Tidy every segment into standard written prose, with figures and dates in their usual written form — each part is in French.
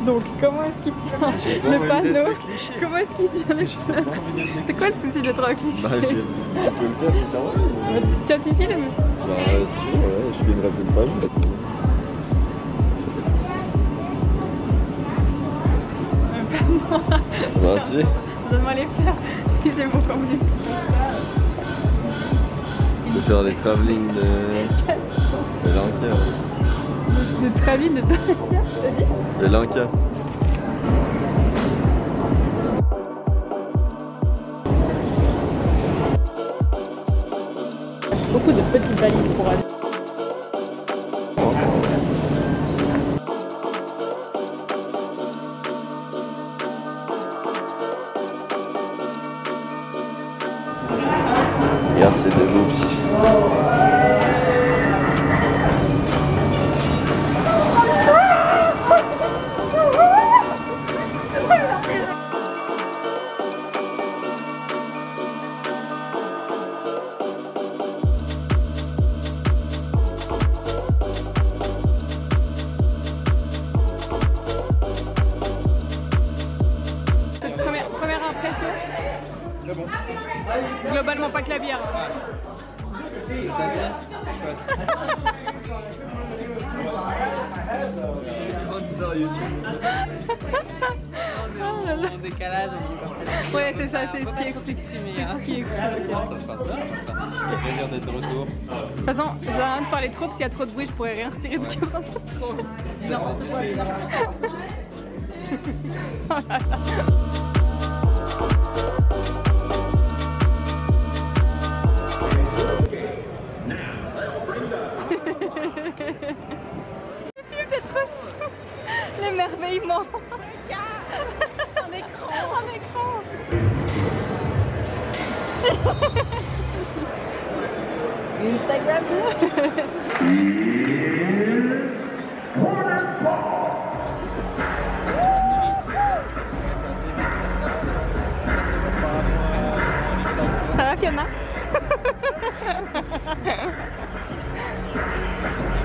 Donc, comment est-ce qu'il tient le panneau? Comment est-ce qu'il tient le panneau? C'est quoi le souci d'être un cliché? Bah, tu peux le faire si t'as envie. Tiens, tu filmes? Bah, si tu veux, ouais, je filmerai peut-être pas. Pas moi. Bah, si. Donne-moi les fleurs. Excusez-moi quand vous dites. Je peux faire les travelling de Lanka. De travelling de Lanka, t'as dit? De Lanka. Beaucoup de petites valises pour aller. Regarde ces deux loops. Première impression? Très bon. Globalement pas que la bière. En décalage, Ouais, c'est ça, c'est ce qui explique. hein. C'est ce qui explique. Ça se passe bien. Ça fait plaisir d'être de retour. De toute façon, ça sert à rien de parler trop, parce qu'il y a trop de bruit, je pourrais rien retirer de ce que pense. C'est trop chou. L'émerveillement. En écran. En écran. Instagram. Ça va Fiona?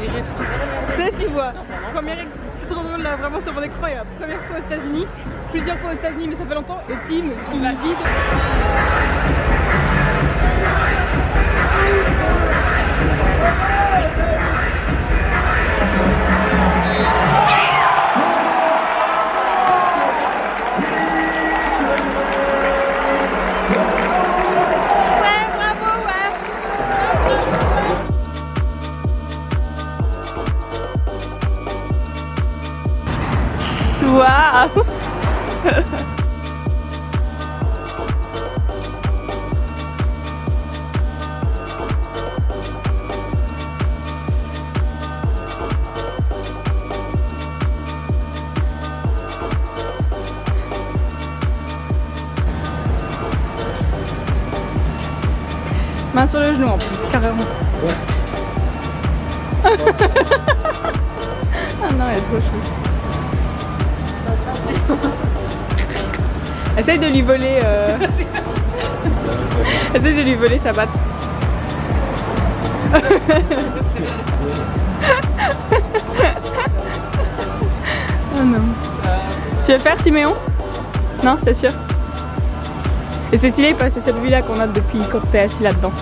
Tu sais, tu vois, c'est trop drôle là, vraiment sur mon écran, il y a la première fois aux États-Unis, plusieurs fois aux États-Unis, mais ça fait longtemps, et Tim qui dit. Waouh. Main sur le genou en plus, carrément. Ouais. Ah non, elle est trop chou. Essaye de lui voler. Essaye de lui voler sa batte. Oh non. Tu veux le faire, Siméon? Non, t'es sûr? Et c'est stylé parce que c'est cette vue-là qu'on a depuis quand t'es assis là-dedans.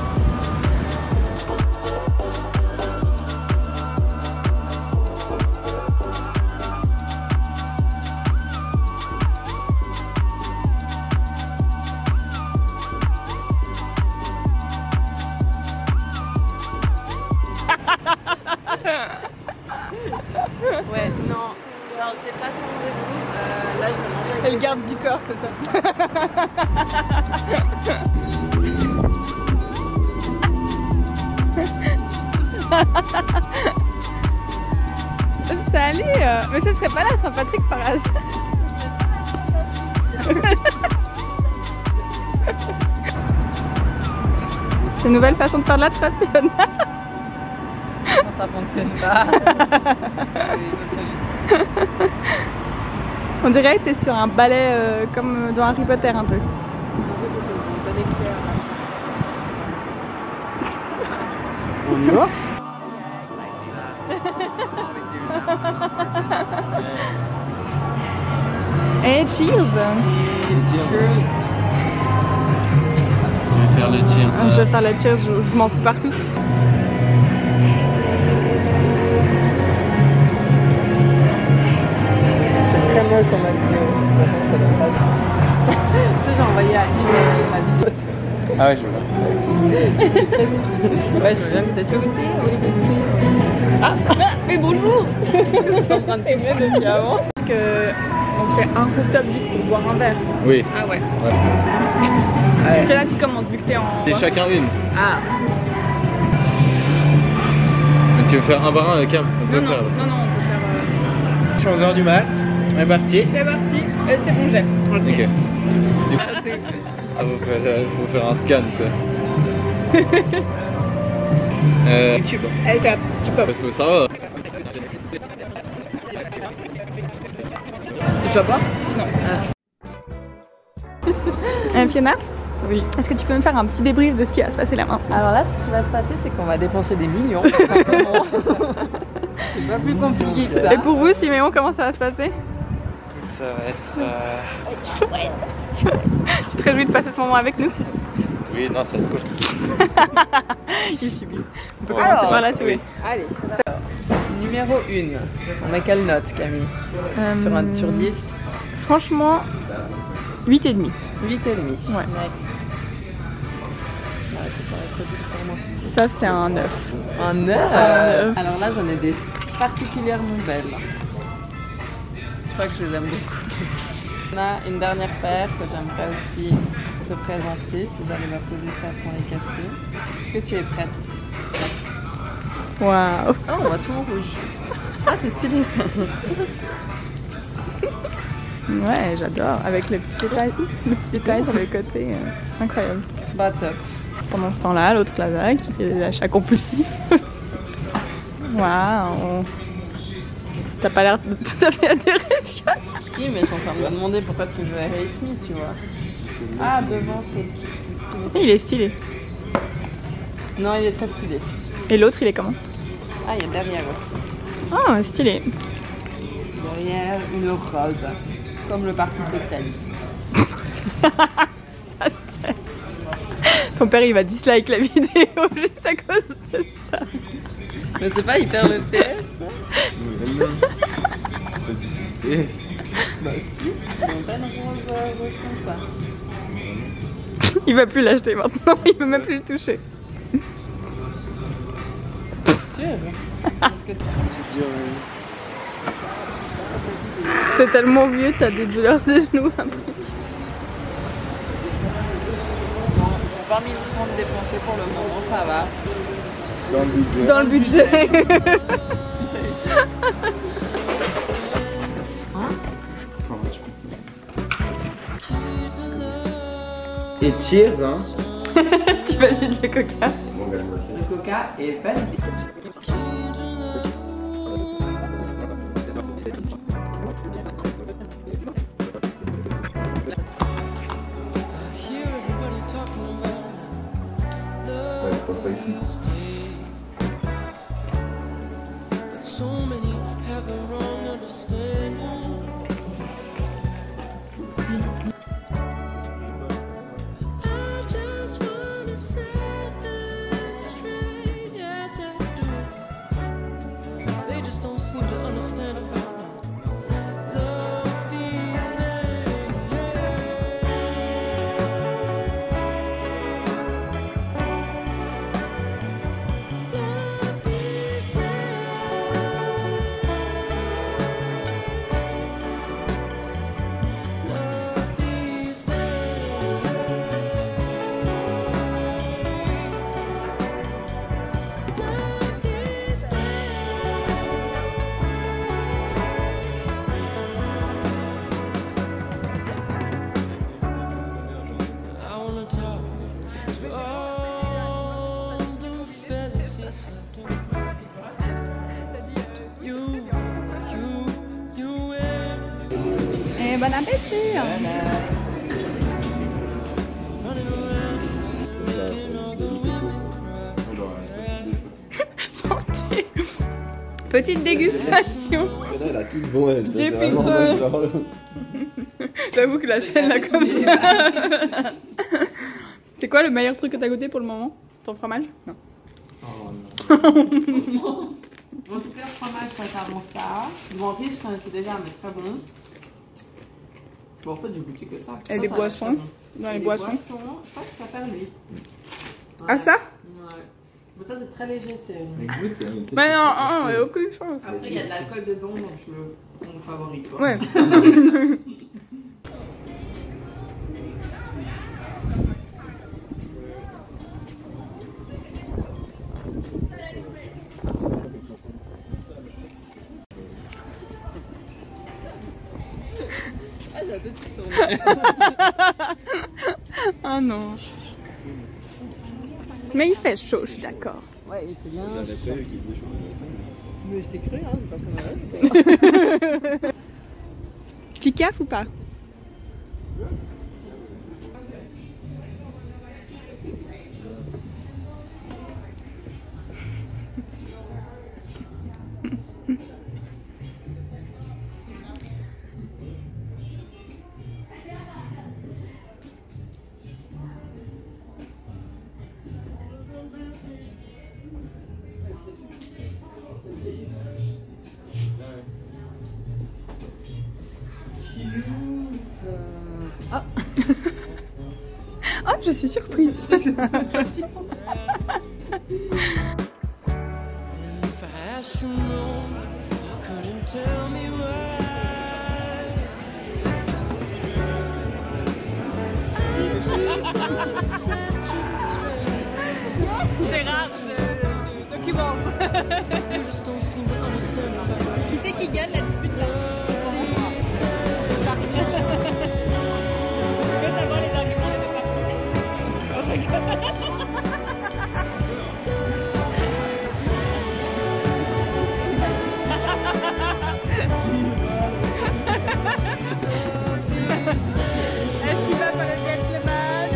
Ouais, non. Genre, je dépasse mon rendez-vous. Là, je me mange. Elle garde du corps, c'est ça. Salut. Mais ce serait pas là, Saint-Patrick par hasard. C'est une nouvelle façon de faire de la trotte, Fiona. Non, ça fonctionne pas. Une autre solution. On dirait que t'es sur un balai comme dans Harry Potter un peu. On y va? Et cheers. Je vais faire le cheers. Je vais faire le cheers, je m'en fous partout. C'est très moche comme vidéo. Ça donne pas de... Ça, j'ai envoyé à Yves la vidéo. Ah ouais, je vois. Ouais, je veux bien que t'as goûté. Ah, mais bonjour. Je suis en train de t'aimer depuis avant. On fait un rooftop juste pour boire un verre. Oui. Ah ouais. Ok, là tu commences vu que t'es en... C'est chacun une. Ah. Mais tu veux faire un par un avec un? On peut Non, faire. non, on peut faire... Je suis 11h du mat. On est parti. C'est parti. C'est bon, j'ai. Ok. Ah, faut faire un scan quoi. YouTube. Allez, c'est tu peux. Ça va. Tu vas pas? Fiona? Oui. Est-ce que tu peux me faire un petit débrief de ce qui va se passer là maintenant? Alors là, ce qui va se passer, c'est qu'on va dépenser des millions. C'est pas plus compliqué que ça. Et pour vous, Siméon, comment ça va se passer? Ça va être... Tu te réjouis de passer ce moment avec nous? Oui, non, ça va être cool. Il subit. On peut commencer par la souris. Allez. Alors, numéro 1. On met quelle note, Camille? Sur 10? Franchement, 8,5. 8,5. Ouais. Ça, c'est un 9. Un 9. Alors là, j'en ai des particulièrement belles. Je crois que je les aime beaucoup. On a une dernière paire que j'aimerais aussi te présenter, si j'arrive à poser ça sans les casser. Est-ce que tu es prête? Waouh. Oh, on voit tout en rouge. Ah, c'est stylé ça. Ouais, j'adore. Avec le petit détail sur les côtés. Incroyable. Bah top. Pendant ce temps-là, l'autre là-bas qui fait des achats compulsifs. Waouh. T'as pas l'air de tout à fait adhérer, Fiona. Si, mais je suis en train de me demander pourquoi tu joues à Hate Me, tu vois. Ah, devant, c'est... Il est stylé. Non, il est très stylé. Et l'autre, il est comment? Ah, il y a derrière aussi. Oh, stylé. Derrière, une rose. Comme le Parti Socialiste. Sa tête. Ton père, il va dislike la vidéo juste à cause de ça. Mais c'est pas hyper le PS. Bah si, c'est une belle rose comme ça. Il va plus l'acheter maintenant, il veut même plus le toucher. Sûr. Parce que C'est dur, T'es tellement vieux, t'as des douleurs de genoux. 20 000 francs dépensés pour le moment, ça va. Dans le budget. Dans le budget. Et cheers, hein. Tu valides le coca? Le coca est validé. Et bon appétit. Santé. Petite dégustation. Elle a tout devant elle. Des pizzas. J'avoue que la scène là comme ça. C'est quoi le meilleur truc que t'as goûté pour le moment? Ton fromage? Non. Oh non. En tout cas, le fromage, je préfère avant ça. Le ventis, je connaissais déjà, mais très bon. Bon, en fait, j'ai goûté que ça. Et les boissons? Bon. Dans les boissons? Je crois que je préfère lui. Ouais. Ah ça? Ouais. Mais ça, c'est très léger. Mais goûte quand même. Mais non, aucune chance. Après, il y a de l'alcool dedans, donc je mon favori, quoi. Ouais. Ah, j'ai hâte de tourner. Ah non. Mais il fait chaud, je suis d'accord. Ouais, il fait bien. J'avais pas eu qu'il était chaud. Mais je t'ai cru, hein, c'est pas comme reste. Petit caf ou pas? Ah. Oh, je suis surprise. C'est rare, je documente. Qui c'est qui gagne la dispute là? Je veux savoir les arguments des deux parties. Oh, je rigole. Est-ce qu'il va pas le gentleman?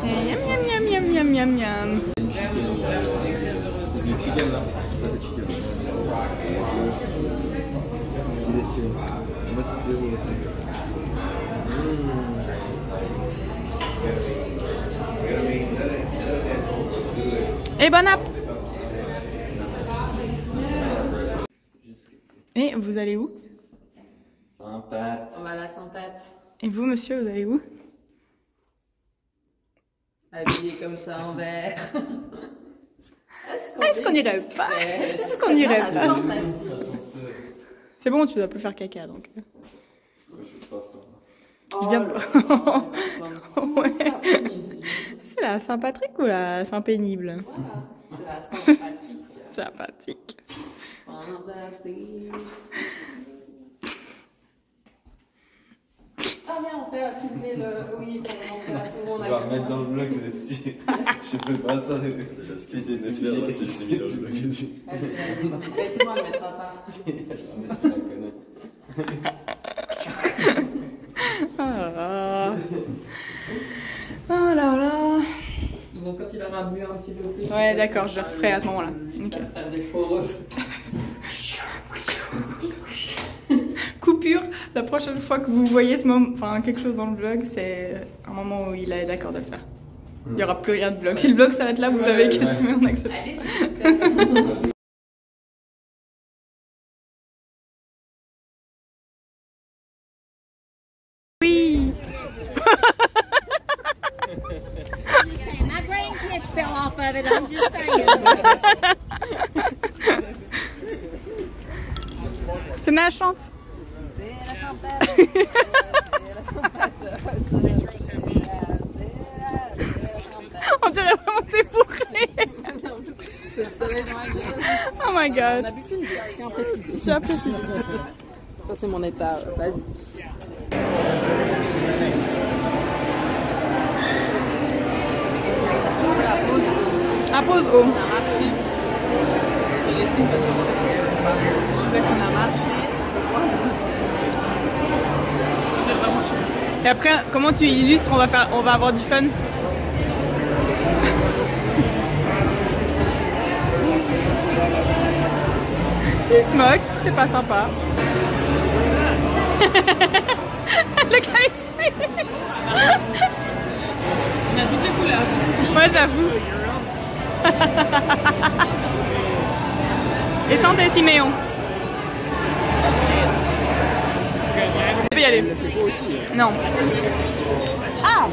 Miam miam miam miam miam miam. C'est du chicken là. Ça c'est chicken. Stylé, stylé. Moi c'est zéro aussi. Et bon app. Et vous allez où? Sympa. On va à la Saint-Pat. Et vous, monsieur, vous allez où? Habillé comme ça en vert. Est-ce qu'on irait pas? Est-ce qu'on irait pas? C'est bon, tu dois plus faire caca donc. Je viens de... Ouais. C'est la Saint-Patrick ou la Saint-Pénible? C'est la sympathique. Sympathique. Ah mais on fait filmer le... Oui, pour montrer à tout le monde. On va remettre dans le blog, c'est si je fais pas ça. Si c'est une faire, c'est mis dans le blog. Laisse-moi le mettre à part. Oh là là. Oh là là. Bon, quand il aura bu un petit peu plus... Ouais, d'accord, je le referai à ce moment-là. Ok. Faire des choses. Coupure, la prochaine fois que vous voyez ce moment, enfin quelque chose dans le vlog, c'est un moment où il est d'accord de le faire. Il n'y aura plus rien de vlog. Si le vlog s'arrête là, vous savez que c'est on accepte. Allez, c'est super. above it, I'm just saying. Tena chante. C'est la tempête. C'est la tempête. On dirait vraiment t'es bourré. C'est le soleil dans la gueule. Oh my god. On a bu qu'une bière, je tiens à préciser. J'ai apprécié. Ça c'est mon état basique. Un pause haut. On a marché. Et les signes parce qu'on a marché. Et après, comment tu illustres? On va avoir du fun. Il se moque, c'est pas sympa. Le gars est suisse. On a toutes les couleurs. Moi j'avoue. Et santé Siméon. Tu peux y aller. Non. Ah.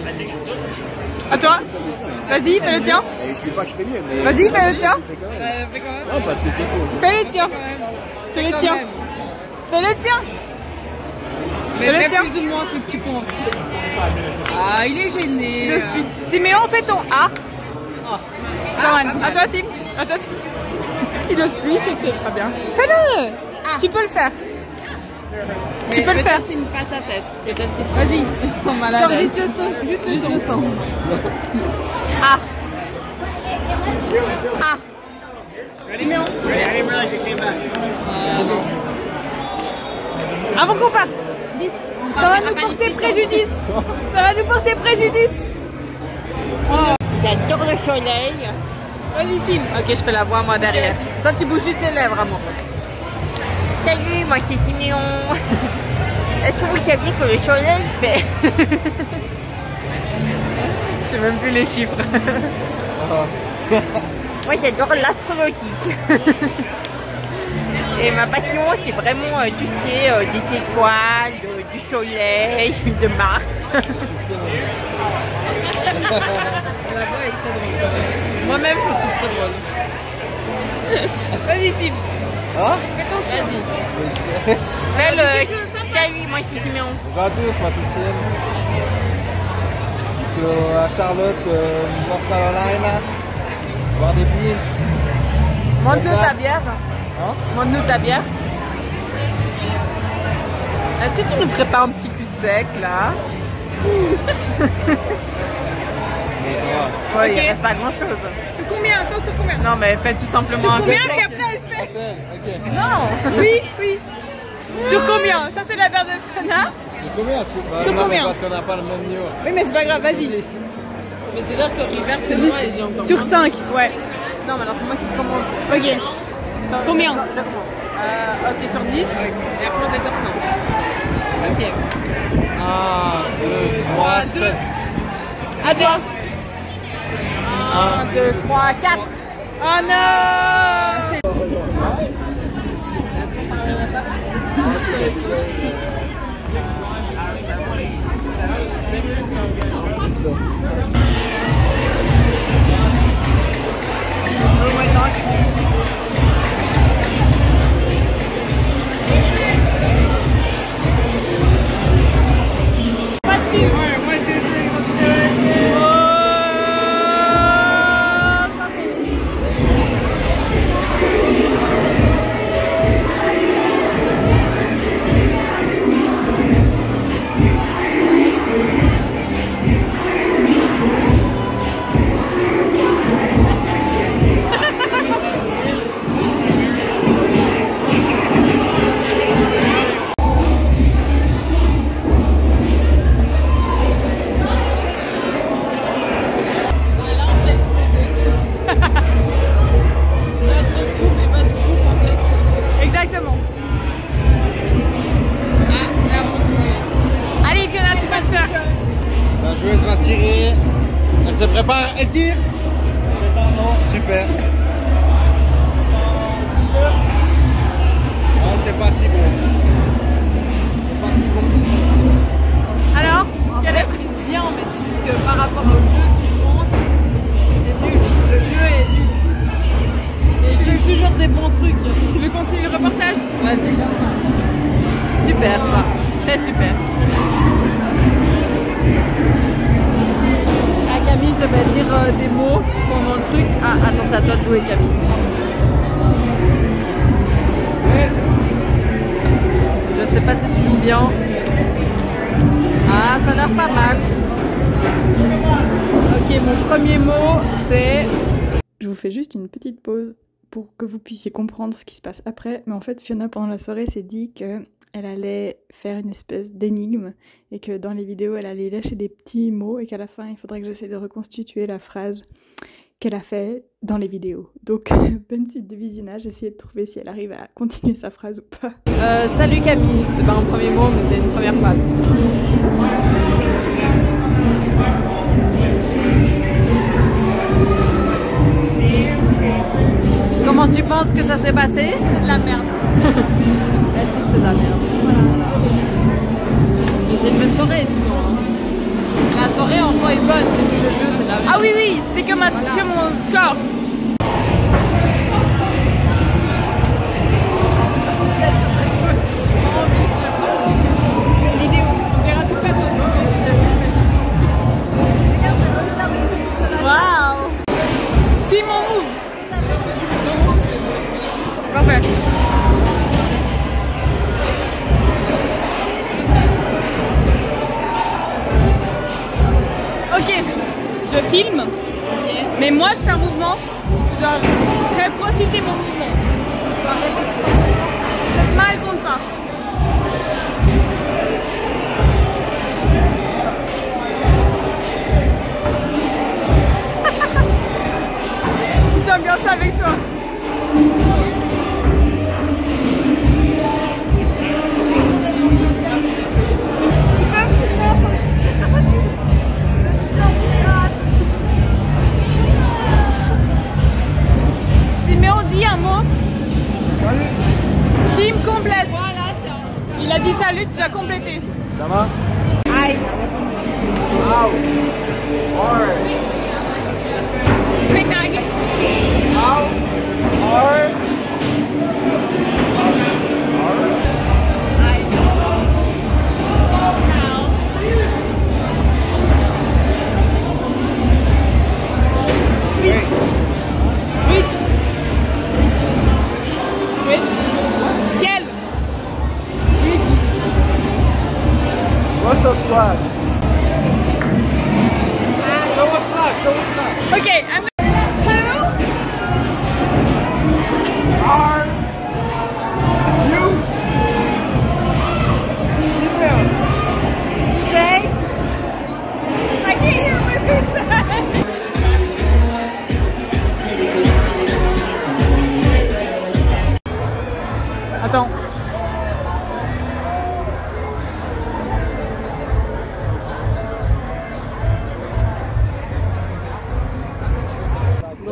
À toi. Vas-y, fais le tien. Je dis pas que je fais mieux, mais. Vas-y, fais le tien. Fais quand même. Non, parce que c'est faux. Fais le tien. Fais le tien. Fais le tien. Mais Fais le fais tien. plus ou moins ce que tu penses. Ah, il est gêné. Siméon, fais ton A. Caroline, à toi Sim. À toi Sim. Il ose plus, c'est pas bien. Fais-le. Tu peux le faire. Tu peux le faire. C'est une passe à tête. Peut-être qu'ils Vas-y. sont Je malades. juste le son. Juste le son. A. A. Siméon. Avant qu'on parte. Vite. Ça va nous porter préjudice. Ça va nous porter préjudice. J'adore le soleil. Vas-y Sim. Ok, je fais la voix moi derrière. Toi, tu bouges juste les lèvres, amour. Salut, moi c'est Siméon. Est-ce que vous saviez que le soleil fait... Je sais même plus les chiffres. Moi j'adore l'astrologie. Et ma passion c'est vraiment tout ce qui est des étoiles, du soleil, de Mars. Moi-même, je trouve très drôle. Vas-y Sim. Hein? Vas-y. Salut, moi c'est Siméon. Bonjour à tous, moi c'est Sim. So, à Charlotte, North Carolina. Voir des beaches. Montre-nous ta bière. Hein? Montre-nous ta bière. Est-ce que tu nous ferais pas un petit cul sec là? Ouais, il Ok. reste pas grand chose. Sur combien? Attends, sur combien? Non, mais fais tout simplement Sur un combien? peu. Puis après elle fait. Ok. Non! Oui, oui. Sur combien? Ça c'est la bière de Fana. Sur combien tu... Sur non, combien? mais parce qu'on n'a pas le même niveau. Oui, mais c'est pas grave, vas-y. Mais c'est-à-dire que River, c'est moi et j'ai encore. Sur 5, ouais. Non, mais alors c'est moi qui commence. Ok. Combien? Je commence. Ok, sur 10 et après on fait sur 5. Ok. 1, 2, 3, 7. À toi. 1, 2, 3, 4. Oh non! Exactement. Allez Fiona, tu peux le faire. La joueuse va tirer. Elle se prépare, elle tire. C'est un non, super. Ah, c'est pas si bon. C'est pas si bon. Alors, quel est Bien, mais c'est juste que par rapport au jeu, tu comptes, c'est nul. Le jeu des mots pendant le truc. Ah, attends, c'est à toi de jouer, Camille. Je sais pas si tu joues bien. Ah, ça a l'air pas mal. Ok, mon premier mot, c'est... Je vous fais juste une petite pause pour que vous puissiez comprendre ce qui se passe après. Mais en fait, Fiona, pendant la soirée, s'est dit qu'elle allait faire une espèce d'énigme et que dans les vidéos, elle allait lâcher des petits mots et qu'à la fin, il faudrait que j'essaie de reconstituer la phrase qu'elle a fait dans les vidéos. Donc, bonne suite de visionnage. Essayez de trouver si elle arrive à continuer sa phrase ou pas. Salut Camille. C'est pas un premier mot, mais c'est une première phrase. Comment tu penses que ça s'est passé? C'est de la merde. Elle dit que c'est de la merde. Mais c'est une bonne soirée sinon. La soirée en soi est bonne, c'est plus le jeu, c'est de la merde. Ah oui, oui, c'est que, que mon corps. Waouh! Suis mon move! C'est parfait. Ok, je filme, mais moi je fais un mouvement, tu dois réprociter mon mouvement. Cette main elle compte pas. J'aime bien ça avec toi. Mais on dit un mot. Salut. Team complète. Voilà. Il a dit salut, tu dois compléter. Ça va? Aïe. Ow. Alright. Ow. Alright. Quel? What's up, squad? Go with flag, go with flag. Okay, I'm who? Are you? Today? I can't hear what he said. Attends.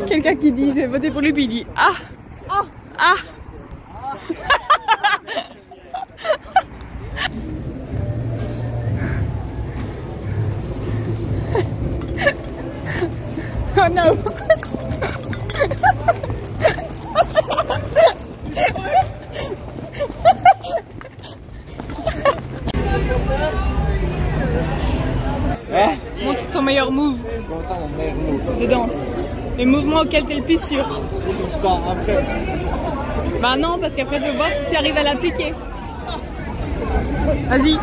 Quelqu'un qui dit je vais voter pour lui, puis il dit ah ah ah. Oh no. Montre ton meilleur move. Comment ça, mon meilleur mot? De danse. Les mouvements auxquels tu es le plus sûr. Ça, après. Bah non, parce qu'après je veux voir si tu arrives à l'appliquer. Vas-y.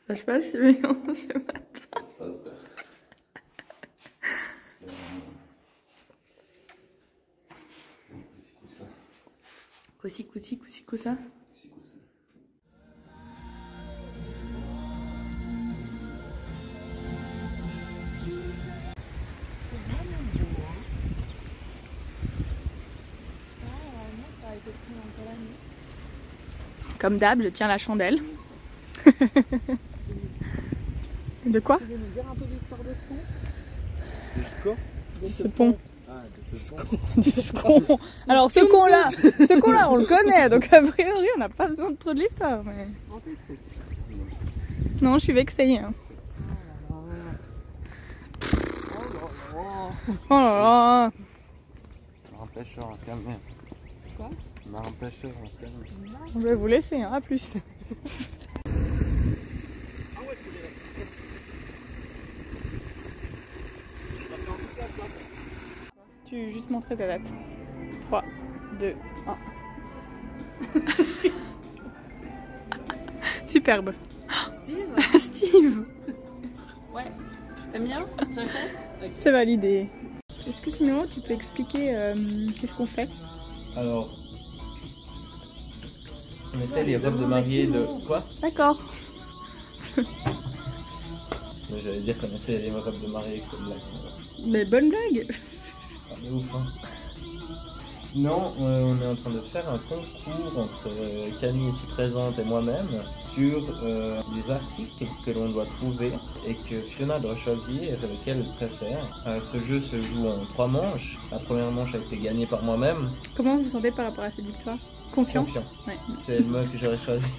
Ça se passe bien ce matin. Ça se passe bien. Aussi ça. Comme d'hab, je tiens la chandelle. De quoi? Tu veux nous dire un peu l'histoire de ce pont? De ce pont. Ah, De ce con. Alors ce con-là, on le connaît, donc a priori on n'a pas besoin de trop de l'histoire. Mais... Non, je suis vexée. Hein. Oh là là. Marin pêcheur, on se calme. Quoi? Marin pêcheur, on se calme. Je vais vous laisser, hein. À plus. Tu juste montrer ta date. 3, 2, 1. Superbe. Steve? Steve. Ouais. T'aimes bien? J'achète? Okay. C'est validé. Est-ce que sinon tu peux expliquer qu'est-ce qu'on fait? Alors, on essaie les robes de mariée de... Quoi? D'accord. J'allais dire qu'on essaie les robes de mariée comme là. Mais bonne blague. Ah, mais ouf, hein. Non, on est en train de faire un concours entre Camille ici présente et moi-même sur des articles que l'on doit trouver et que Fiona doit choisir lequel elle préfère. Ce jeu se joue en 3 manches. La première manche a été gagnée par moi-même. Comment vous vous sentez par rapport à cette victoire? Confiant. Ouais. C'est le mot que j'aurais choisi.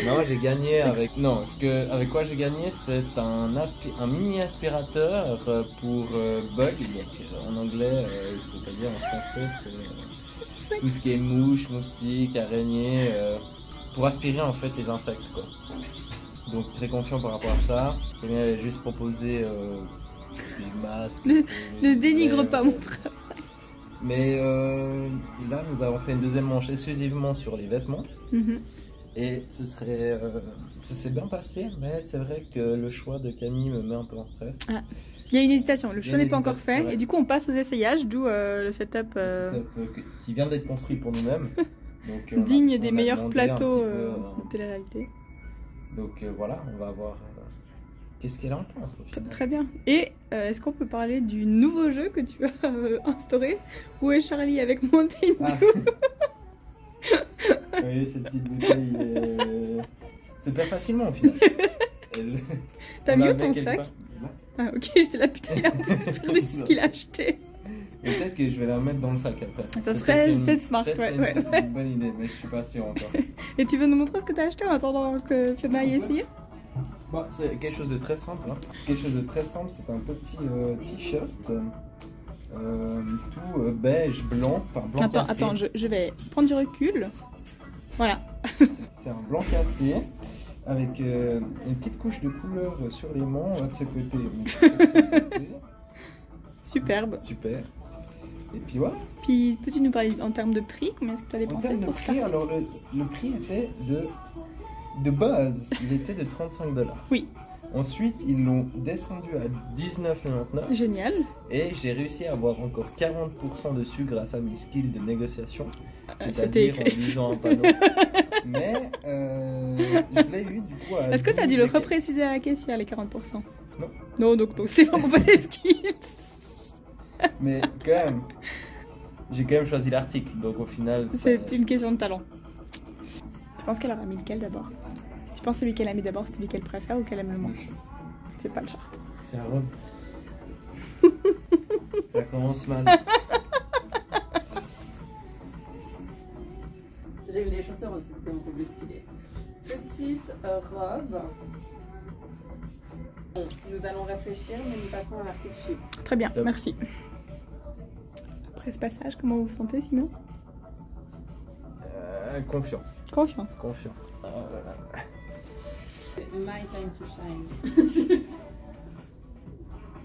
Non, j'ai gagné avec... Non, avec quoi j'ai gagné, c'est un mini aspirateur pour bug, en anglais, c'est-à-dire en français, c'est tout ce qui est mouches, moustiques, araignées, pour aspirer en fait les insectes, quoi. Donc très confiant par rapport à ça. Je vais juste proposer des masques. Ne dénigre pas mon travail. Mais là, nous avons fait une deuxième manche exclusivement sur les vêtements. Et ça s'est bien passé, mais c'est vrai que le choix de Camille me met un peu en stress. Ah. Il y a une hésitation, le choix n'est pas encore fait, ouais. Et du coup on passe aux essayages, d'où le setup, qui vient d'être construit pour nous-mêmes. Donc, digne des meilleurs plateaux de télé-réalité. Donc voilà, on va voir qu'est-ce qu'elle en pense au final. Très bien. Et est-ce qu'on peut parler du nouveau jeu que tu as instauré? Où est Charlie avec Mountain Dew? Oui, cette petite bouteille se perd facilement au final. T'as mieux ton sac? Ah ok, j'étais là, putain, il a un peu perdu ce qu'il a acheté. Peut-être que je vais la mettre dans le sac après. Ça serait peut-être smart, ouais. Une bonne idée, mais je suis pas sûr encore. Et tu veux nous montrer ce que t'as acheté en attendant que Fiona aille essayer? Bah, c'est quelque chose de très simple. Hein. Quelque chose de très simple, c'est un petit t-shirt. Tout beige, blanc, enfin blanc cassé. Attends, je vais prendre du recul. Voilà. C'est un blanc cassé avec une petite couche de couleur sur les manches de ce côté. Superbe. Super. Et puis voilà. Puis peux-tu nous parler en termes de prix? Combien est-ce que tu as dépensé pour ce prix, alors le prix était de base, il était de 35$. Oui. Ensuite, ils l'ont descendu à 19,99$. Génial. Et j'ai réussi à avoir encore 40% dessus grâce à mes skills de négociation. C'était écrit. En lisant un panneau. Mais je l'ai eu du coup à... Est-ce que tu as dû le repréciser à la caissière, les 40%? Non. Non, donc c'est vraiment pas des skills. Mais quand même, j'ai quand même choisi l'article. Donc au final... C'est une question de talent. Je pense qu'elle aura mis lequel d'abord? Tu penses celui qu'elle a mis d'abord, celui qu'elle préfère ou qu'elle aime le moins? C'est pas le short. C'est la robe. Ça commence mal. J'ai vu les chaussures aussi, c'était un peu plus stylé. Petite robe. Bon, nous allons réfléchir, mais nous passons à l'article suivant. Très bien, merci. Après ce passage, comment vous vous sentez, Simon? Confiant. Confiant. Confiant. My time to shine.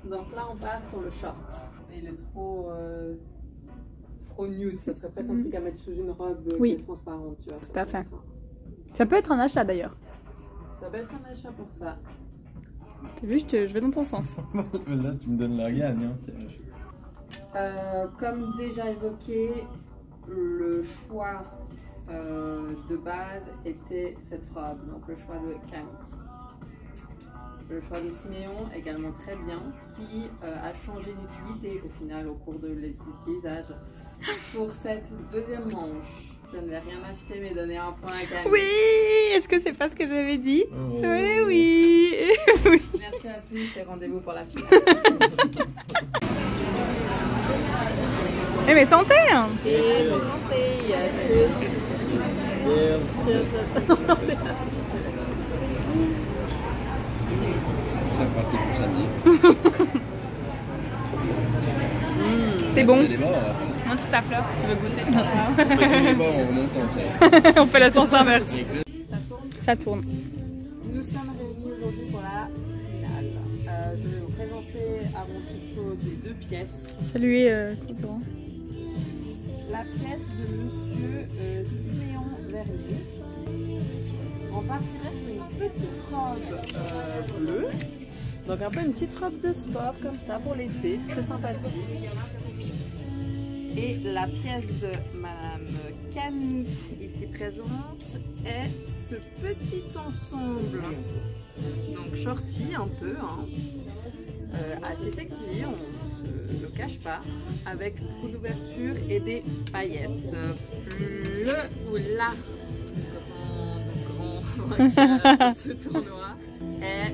Donc là, on part sur le short. Il est trop nude. Ça serait presque un truc à mettre sous une robe qui est transparente, tu vois. Tout à fait. Ça peut être un achat d'ailleurs. Ça peut être un achat pour ça. T'as vu, je vais dans ton sens. Là, tu me donnes la gagne. Hein, Comme déjà évoqué, le choix de base était cette robe, donc le choix de Camille. Le choix de Siméon, également très bien, qui a changé d'utilité au final au cours de l'utilisage. Pour cette deuxième manche, je ne vais rien acheter mais donner un point à Camille. Oui, est-ce que c'est pas ce que j'avais dit? Oui, oui. Oui. Merci à tous et rendez-vous pour la finale. Eh mais santé hein. Et santé, C'est parti pour samedi. C'est bon. Les bords, Montre ta fleur, tu veux goûter? on fait tous les bords en montant, tu sais. On fait la sens inverse. Ça tourne. Nous sommes réunis aujourd'hui pour la finale. Je vais vous présenter avant toute chose les deux pièces. Salut concurrent. La pièce de monsieur Siméon Vernier. On partirait sur une petite robe bleue. Donc un peu une petite robe de sport comme ça pour l'été, très sympathique. Et la pièce de Madame Camille ici présente est ce petit ensemble. Donc shorty un peu, hein. Assez sexy, on ne le cache pas, avec beaucoup d'ouverture et des paillettes. Le ou la grand vainqueur de ce tournoi est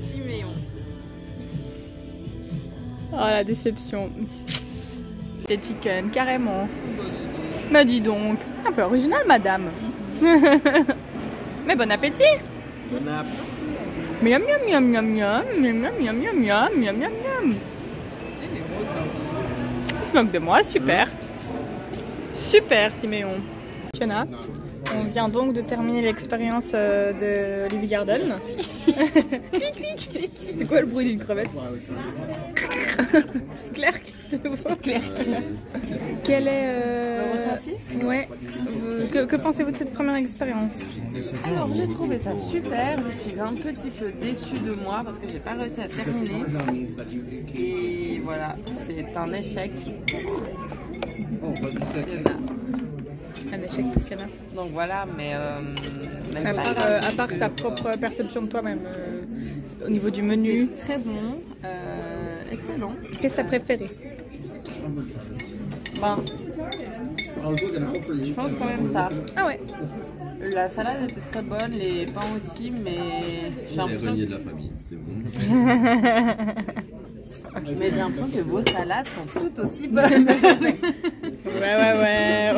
Siméon. Oh la déception. C'était chicken, carrément. Bah dis donc, un peu original madame. Mais bon appétit. Bon app. Miam miam miam miam miam miam miam miam miam miam miam miam miam. Il se moque de moi, super. Super Siméon. Fiona, on vient donc de terminer l'expérience de Olive Garden. C'est quoi le bruit d'une crevette? Clerc. Clerc. Quel est Le ressenti? Ouais. Que pensez-vous de cette première expérience? Alors j'ai trouvé ça super, je suis un petit peu déçue de moi parce que j'ai pas réussi à terminer. Et voilà, c'est un échec. Un échec pour Fiona. Donc voilà, mais À part ta propre perception de toi-même, au niveau du menu, très bon, excellent. qu'est-ce que t'as préféré? Ben, je pense quand même ça. Ah ouais. La salade était très bonne, les pains aussi, mais j'ai Les l'impression reniers de la famille, c'est bon. mais j'ai l'impression que vos salades sont toutes aussi bonnes. Ouais.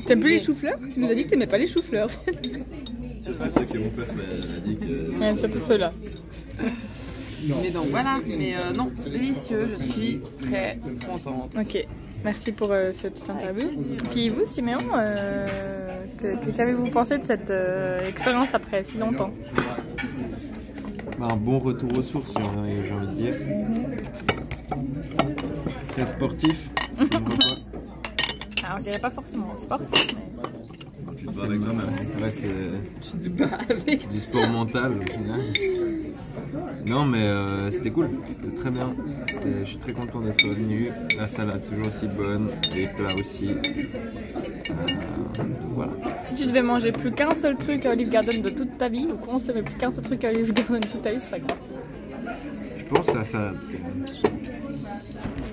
T'aimes plus les choux-fleurs? Tu nous as dit que t'aimais pas les choux-fleurs. Surtout ceux que mon père m'a dit que... Ouais, surtout ceux-là. Mais donc voilà, mais non, délicieux, je suis très contente. Ok, merci pour cette petite interview. Puis vous, Siméon, qu'avez-vous pensé de cette expérience après si longtemps? Un bon retour aux sources, j'ai envie de dire. Très sportif. Alors je dirais pas forcément sportif, mais... Tu te bats avec toi-même. Ouais, c'est du sport mental au final. Non mais c'était cool, c'était très bien. Je suis très content d'être venu. La salade toujours aussi bonne, les plats aussi. Voilà. Si tu devais manger plus qu'un seul truc à Olive Garden de toute ta vie, ou consommer plus qu'un seul truc à Olive Garden de toute ta vie, ce serait quoi? Je pense à la salade.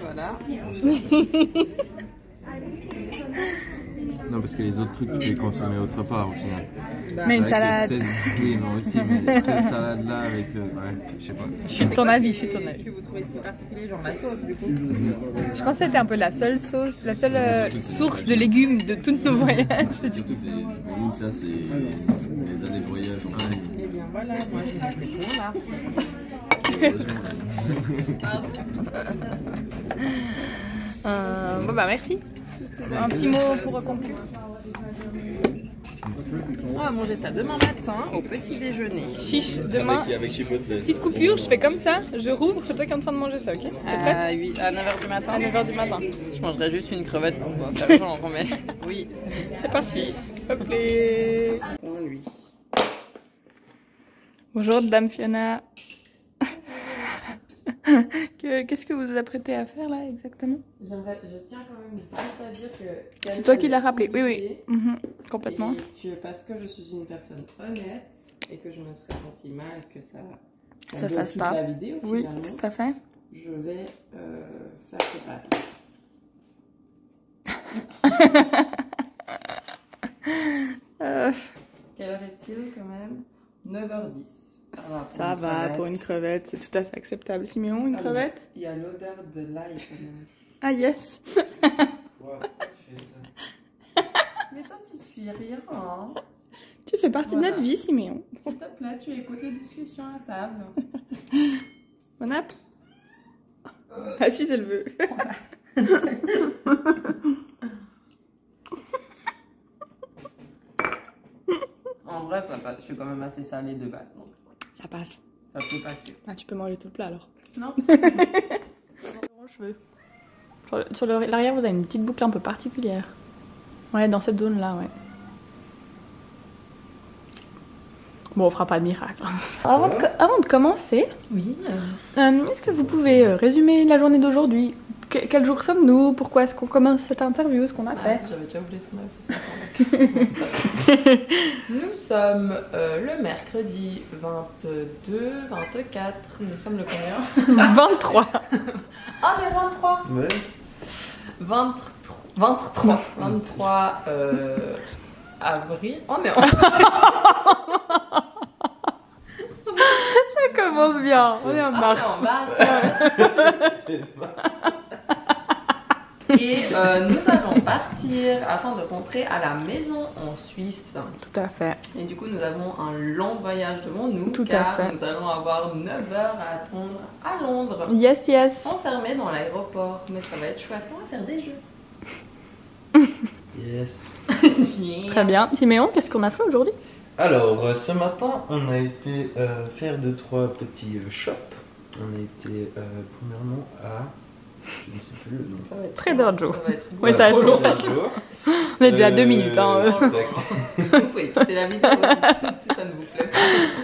Voilà. Non parce que les autres trucs tu peux les consommer autre part au final. Mais une Avec salade. Oui moi aussi mais cette salade là avec le... Ouais, je sais pas. Je suis de ton avis, je suis de ton avis. Que vous trouvez si particulier, genre la sauce du coup? Je pense que c'était un peu la seule sauce, la seule source de légumes de tous nos voyages. Surtout que pour nous ça c'est les années de voyage. Eh bien voilà, moi j'ai fait tout là. Bon bah merci. Un petit mot pour conclure. On va manger ça demain matin au petit déjeuner. Chiche, demain, Avec chipotle. petite coupure, je fais comme ça, je rouvre, c'est toi qui es en train de manger ça, ok? T'es prête? 8, à 9h du matin. À 9h du matin. Je mangerai juste une crevette pour faire genre, mais oui. C'est parti. Appelez. Point lui. Bonjour, Dame Fiona. Qu'est-ce que vous vous apprêtez à faire là exactement? Je tiens quand même juste à dire que... C'est toi qui l'as rappelé, oui. Complètement. Et que parce que je suis une personne honnête et que je me serais sentie mal que ça fasse toute pas. la vidéo, Oui, finalement, tout à fait. je vais faire séparer. Quelle heure est-il quand même? 9h10. Ça va pour une crevette, c'est tout à fait acceptable. Siméon, une crevette? Il y a l'odeur de l'ail quand même. Ah yes. Pourquoi tu fais ça? Mais toi tu suis rien, hein? Tu fais partie de Voilà. notre vie, Siméon. S'il te plaît, tu écoutes les discussions à table. Bon app. La fille, elle veut. En vrai, ça passe. Je suis quand même assez salée de base, donc Ça passe. ça peut passer. Ah, tu peux manger tout le plat alors. Non? Cheveux. Sur l'arrière, vous avez une petite boucle un peu particulière. Ouais, dans cette zone-là, ouais. Bon, on fera pas de miracle. Avant de commencer, Oui. est-ce que vous pouvez résumer la journée d'aujourd'hui? Quel jour sommes-nous? Pourquoi est-ce qu'on commence cette interview? Ce qu'on a fait? J'avais déjà oublié ce qu'on avait fait ce matin. Nous sommes le mercredi 22, 24. Nous sommes le combien? 23. Ah, mais 23! Ouais. 23 avril. Oh, mais Ça commence bien. On est en mars. Et nous allons partir afin de rentrer à la maison en Suisse. Tout à fait. Et du coup, nous avons un long voyage devant nous. Tout à car fait. nous allons avoir 9 heures à attendre à Londres. Yes. Enfermés dans l'aéroport. Mais ça va être chouette, on va faire des jeux. Yes. Très bien. Siméon, qu'est-ce qu'on a fait aujourd'hui? Alors, ce matin, on a été faire 2-3 petits shops. On a été premièrement à... Je ne sais plus le nom. Ça va être Trader Joe. Ça va être Oui, ça va être long. Trader Joe. On est déjà à 2 minutes. Hein. Vous pouvez quitter la vidéo si ça ne vous plaît pas.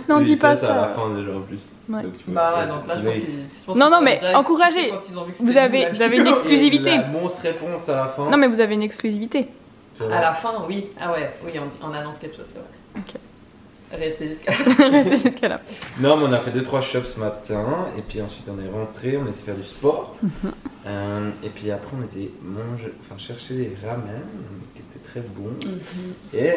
Non, Oui, dis pas c'est à la ça. fin déjà en plus. Ouais. Donc, tu peux Bah ouais, faire donc là, ce je que pense tu qu'ils. veux. Non, mais encouragez. Vous avez une Et exclusivité. la monstre réponse à la fin. Non, mais vous avez une exclusivité. Ça À va. la fin, oui. Ah ouais, oui, on annonce quelque chose, c'est vrai. Ok. Restez jusqu'à la Restez jusqu'à là. Non, mais on a fait 2-3 shops ce matin, et puis ensuite on est rentré, on était faire du sport, et puis après on était chercher des ramen qui étaient très bons, et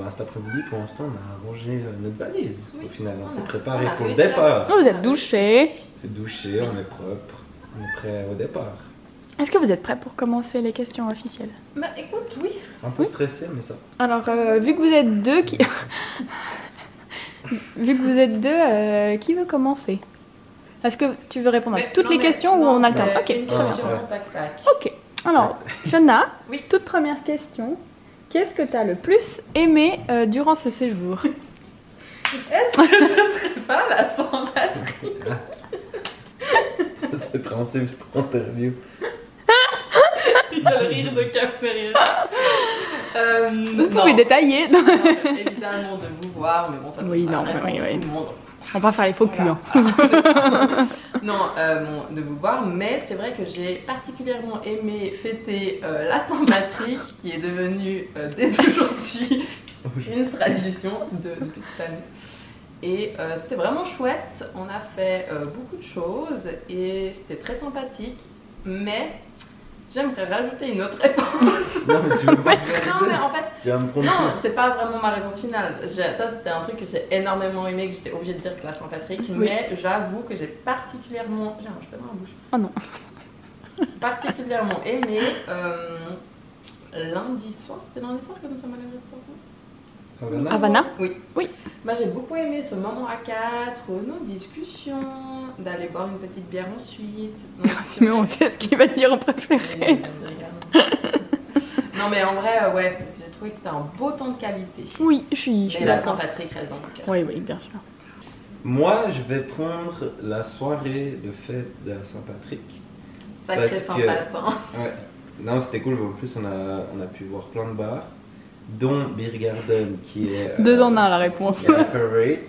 cet après-midi pour l'instant on a rangé notre valise. Oui. Au final, on On s'est a- préparé on a pour le réussi à- départ. Vous êtes douché. C'est douché, on est propre, on est prêt au départ. Est-ce que vous êtes prêts pour commencer les questions officielles? Bah écoute, oui. Un peu stressé, mais ça. Alors, vu que vous êtes deux, qui veut commencer? Est-ce que tu veux répondre à Mais- toutes non, les mais- questions ou non, on alterne? mais Ok, Une très bien. question, Ouais. tac tac. Ok. Alors, Fiona, Oui. toute première question. Qu'est-ce que tu as le plus aimé durant ce séjour? Est-ce que ce serait pas la sans-batterie? C'est un substrat interview. Il y a le rire de Cap derrière. Vous pouvez détailler. Évidemment de vous voir, mais bon, ça Oui, sera non, vraiment oui. tout le monde. On va pas faire les faux culs. Voilà. Hein. Non, de vous voir, mais c'est vrai que j'ai particulièrement aimé fêter la Saint-Patrick, qui est devenue dès aujourd'hui une tradition depuis cette année. Et c'était vraiment chouette, on a fait beaucoup de choses et c'était très sympathique, mais j'aimerais rajouter une autre réponse. Non, mais tu veux pas Non, mais en fait, Tu vas me prendre non, c'est pas vraiment ma réponse finale. Ça, c'était un truc que j'ai énormément aimé, que j'étais obligée de dire que la Saint-Patrick, Oui. mais j'avoue que j'ai particulièrement. J'ai un cheveu dans la bouche. Oh non. Particulièrement aimé lundi soir. C'était lundi soir que nous sommes allés au restaurant. Havana? Oui. Oui. Bah, j'ai beaucoup aimé ce moment à 4, nos discussions, d'aller boire une petite bière ensuite. Donc, Sinon, on sait ce qu'il va dire en préféré. Non, mais en vrai, ouais, j'ai trouvé que c'était un beau temps de qualité. Oui, je suis Mais la d'accord. Saint-Patrick reste en tout cas. Oui, oui, bien sûr. Moi, je vais prendre la soirée de fête de la Saint-Patrick. Sacré Parce que- Saint-Patin. Ouais. Non, c'était cool. En plus, on a pu voir plein de bars. dont Beer Garden qui est... 2 en 1 la réponse. Favorite.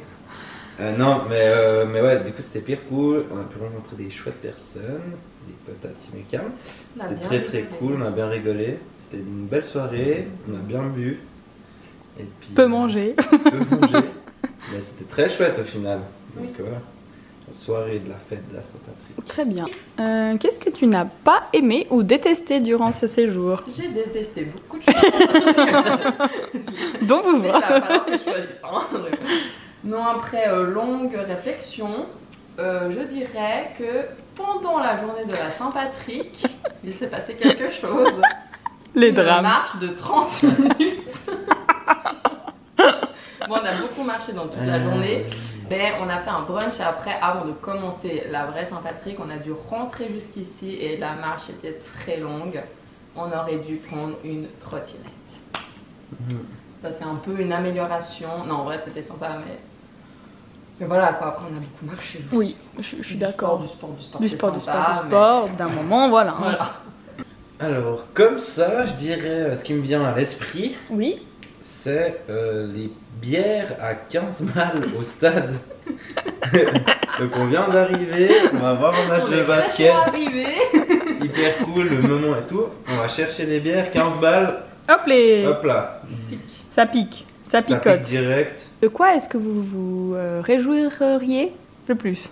Non, mais ouais, du coup c'était pire cool. On a pu rencontrer des chouettes personnes, des potes à Tim et Cam. C'était très très cool, on a bien rigolé. C'était une belle soirée, on a bien bu. Et puis, Peu manger. Peu manger. Mais c'était très chouette au final. Donc voilà, la soirée de la fête de la Saint-Patrick. Très bien. Qu'est-ce que tu n'as pas aimé ou détesté durant ce séjour? J'ai détesté beaucoup de choses. Dont vous C'est voir. là, alors que je choisisse, hein. Non, après longue réflexion, je dirais que pendant la journée de la Saint-Patrick, il s'est passé quelque chose. Les Une drames. marche de 30 minutes. Bon, on a beaucoup marché dans toute la journée, mais on a fait un brunch après, avant de commencer la vraie Saint-Patrick. On a dû rentrer jusqu'ici et la marche était très longue. On aurait dû prendre une trottinette. Ça, c'est un peu une amélioration. Non, en vrai, c'était sympa, mais voilà quoi. Après, on a beaucoup marché. Oui, je suis d'accord. Du sport, Du sport. D'un moment, voilà. Voilà. Alors, comme ça, je dirais ce qui me vient à l'esprit, Oui. c'est les bières à 15 balles au stade. Donc on vient d'arriver, on va voir un match de basket, hyper cool, le moment et tout. On va chercher des bières, 15 balles, Hop les. hop là, Ça pique. Ça ça pique picote. direct. De quoi est-ce que vous vous réjouiriez le plus?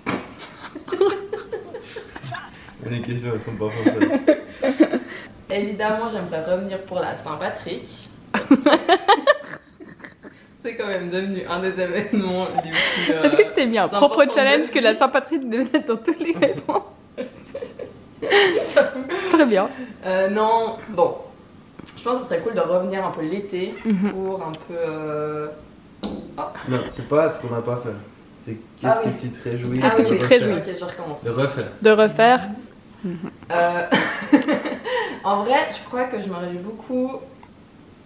Les questions elles sont pas françaises. Évidemment, j'aimerais revenir pour la Saint-Patrick. C'est quand même devenu un des événements les plus. Est-ce que c'était bien? c'est Propre important challenge de que la dire. Saint-Patrick devait être dans toutes les réponses. Très bien. Non, bon. Je pense que ce serait cool de revenir un peu l'été pour un peu. Non, c'est pas ce qu'on n'a pas fait. C'est qu'est-ce Ah oui. que tu te réjouis Qu'est-ce que de tu te refaire. réjouis? Ok, je recommence. De refaire. De refaire. En vrai, je crois que je me réjouis beaucoup,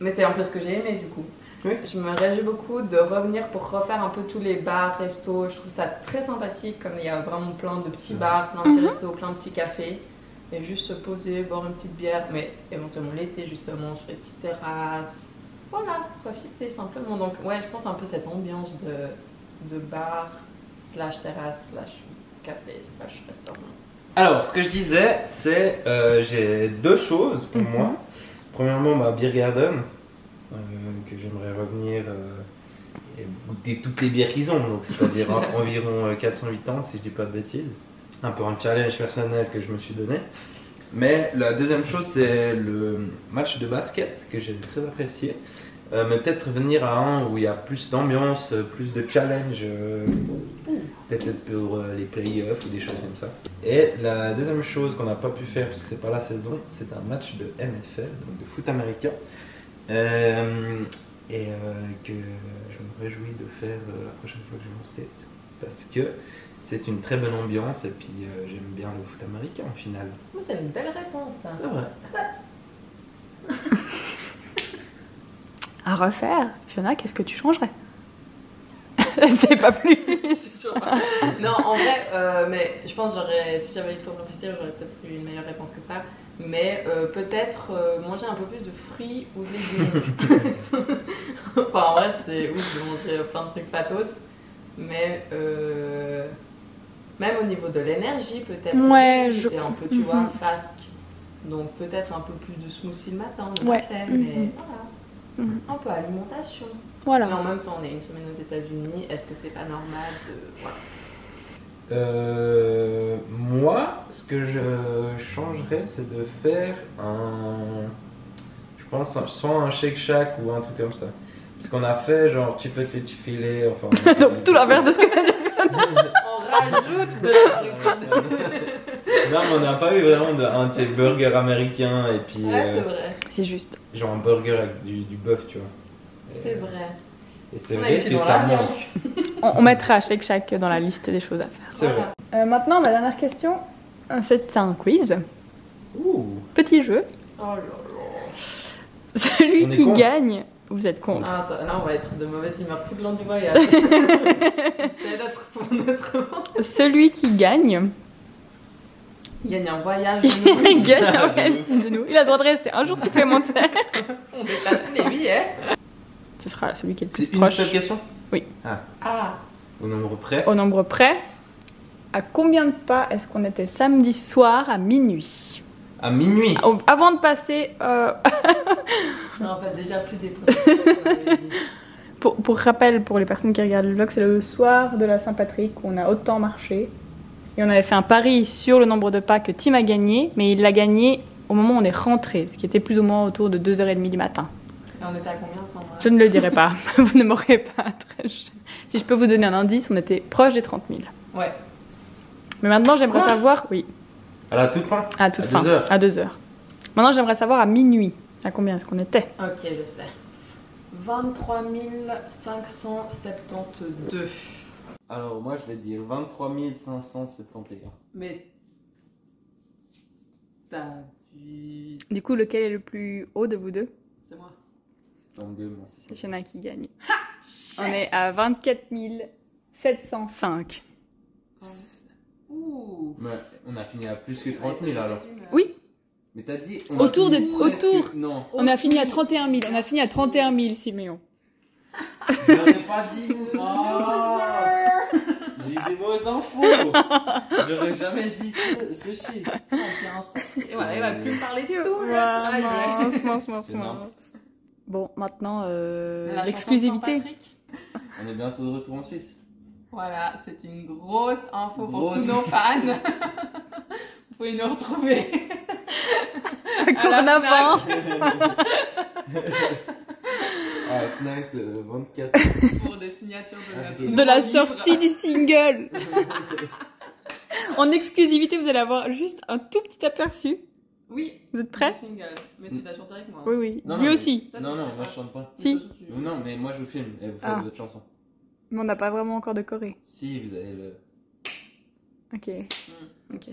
mais c'est un peu ce que j'ai aimé du coup. Oui. Je me réjouis beaucoup de revenir pour refaire un peu tous les bars, restos. Je trouve ça très sympathique, comme il y a vraiment plein de petits bars, plein de petits restos, plein de petits cafés. Et juste se poser, boire une petite bière, mais éventuellement l'été justement sur les petites terrasses. Voilà, profiter simplement. Donc ouais, je pense un peu cette ambiance de bar, slash terrasse, slash café, slash restaurant. Alors, ce que je disais, c'est j'ai deux choses pour moi. Premièrement, ma Beer Garden, que j'aimerais revenir et goûter toutes les bières qu'ils ont, donc c'est-à-dire environ 480 si je dis pas de bêtises. Un peu un challenge personnel que je me suis donné. Mais la deuxième chose, c'est le match de basket que j'ai très apprécié. Mais peut-être venir à un où il y a plus d'ambiance, plus de challenge, peut-être pour les playoffs ou des choses comme ça. Et la deuxième chose qu'on n'a pas pu faire parce que c'est pas la saison, c'est un match de NFL, donc de foot américain, que je me réjouis de faire la prochaine fois que je vais aux States, parce que c'est une très bonne ambiance et puis j'aime bien le foot américain en finale. C'est une belle réponse ça. C'est vrai. À refaire. Fiona, qu'est-ce que tu changerais? C'est pas plus. C'est sûr. Non, en vrai, mais je pense que si j'avais eu le temps de réfléchir, j'aurais peut-être eu une meilleure réponse que ça. Mais peut-être manger un peu plus de fruits ou de légumes. Enfin, en vrai, c'était ouf de manger plein de trucs pathos. Mais même au niveau de l'énergie, peut-être. Ouais, j'étais un peu, tu vois, fasque. Donc peut-être un peu plus de smoothie le matin, on Ouais. l'a fait, mais voilà. Un peu alimentation. Voilà. Mais en même temps, on est une semaine aux États-Unis. Est-ce que c'est pas normal de. Voilà. Moi, ce que je changerais, c'est de faire je pense, soit un Shake Shack ou un truc comme ça. Parce qu'on a fait genre Chipotle Chick-fil-A, enfin. Donc tout l'inverse de ce que t'as dit. On rajoute de la nourriture. Non, mais on n'a pas eu vraiment un de ces burgers américains et puis. Ouais, c'est vrai. C'est juste. Genre un burger avec du bœuf, tu vois. C'est vrai. Et c'est On a vrai eu que dans ça la viande. manque. On mettra Shake Shack dans la liste des choses à faire. C'est vrai. Maintenant, ma dernière question, c'est un quiz. Ouh. Petit jeu. Oh là là. Celui On est qui contre. gagne, vous êtes contre. Ah, ça, là, on va être de mauvaise humeur tout le long du voyage. C'est notre. Celui qui gagne Il gagne un voyage de nous. Il gagne un voyage de nous. Il a le droit de rester un jour supplémentaire. On déplace les billets. Ce sera celui qui est le plus C'est une proche. seule question? Oui. Ah. Au nombre près? Au nombre près, à combien de pas est-ce qu'on était samedi soir à minuit? À minuit. Avant de passer... Je me rappelle déjà plus des premiers. Pour rappel, pour les personnes qui regardent le vlog, c'est le soir de la Saint-Patrick où on a autant marché. Et on avait fait un pari sur le nombre de pas que Tim a gagné, mais il l'a gagné au moment où on est rentré, ce qui était plus ou moins autour de 2h30 du matin. Et on était à combien à ce moment-là? Je ne le dirai pas, vous ne m'aurez pas très cher. Si je peux vous donner un indice, on était proche des 30 000. Ouais. Mais maintenant, j'aimerais savoir... Oui, À la toute fin? à toute À fin, 2 heures. à 2h. Maintenant, j'aimerais savoir à minuit, à combien est-ce qu'on était? Ok, je sais. 23 572. Alors moi je vais dire 23 571. Mais. T'as vu. Du coup, lequel est le plus haut de vous deux? C'est moi. 72, moi c'est Il y en a qui gagne. On est à 24 705. Ouh. Mais on a fini à plus que 30 000 alors. Oui, Mais t'as dit... Autour de- autour. Non. on a fini à 31 000. On a fini à 31 000, Siméon. J'aurais pas dit... Non. J'ai eu des mauvaises infos. J'aurais jamais dit ce chiffre. Et voilà, il va plus parler de tout. Mince. Bon, maintenant, La chanson l'exclusivité. de Saint-Patrick. On est bientôt de retour en Suisse. Voilà, c'est une grosse info pour Grosse. tous nos fans. Vous pouvez nous retrouver. Encore en avant. Ah, Fnac, le 24. Pour des signatures de notre De la nouveau livre. sortie du single. En exclusivité, vous allez avoir juste un tout petit aperçu. Oui. Vous êtes prêts? Du single. Mais tu l'as chanté avec moi. Oui, oui. Non, Lui non, aussi. Non, non, moi je chante pas. Si. Non, mais moi je vous filme et vous faites Ah. votre chanson. Mais on n'a pas vraiment encore de choré. Si, vous avez le... Ok. Ok.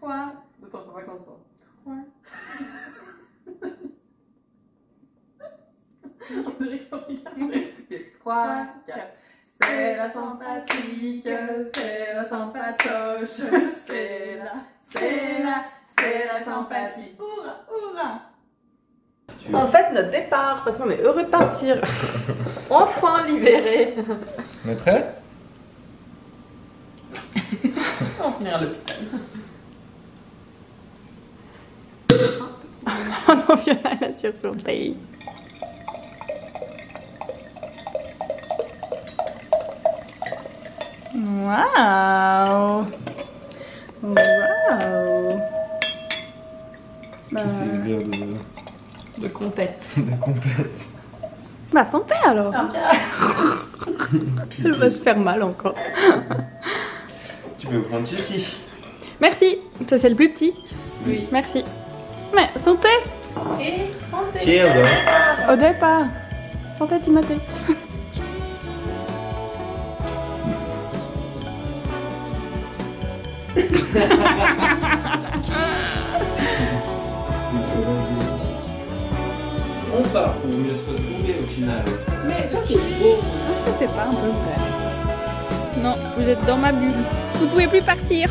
3. Attends, faut pas qu'on soit. 3. On dirait que ça regarde. 3, 4. C'est la Saint-Patrick, c'est la Saint-Patoche, c'est la sympathie. Hourra, hourra. En fait, notre départ, parce qu'on est heureux de partir, enfin libéré. On est prêt? On va finir à l'hôpital. Oh non, Fiona, elle a sursauté. Waouh! Waouh! Bah, C'est le verre De compète. de compète. bah, santé alors! Elle va se faire mal encore. Tu peux prendre ceci. Merci! Ça, c'est le plus petit. Oui. Merci. Mais santé! Et santé. Cheers. Au départ! Santé, Timothée! On part pour mieux se retrouver au final. Mais ça, c'est Est-ce que c'est pas un peu vrai? Non, vous êtes dans ma bulle. Vous pouvez plus partir.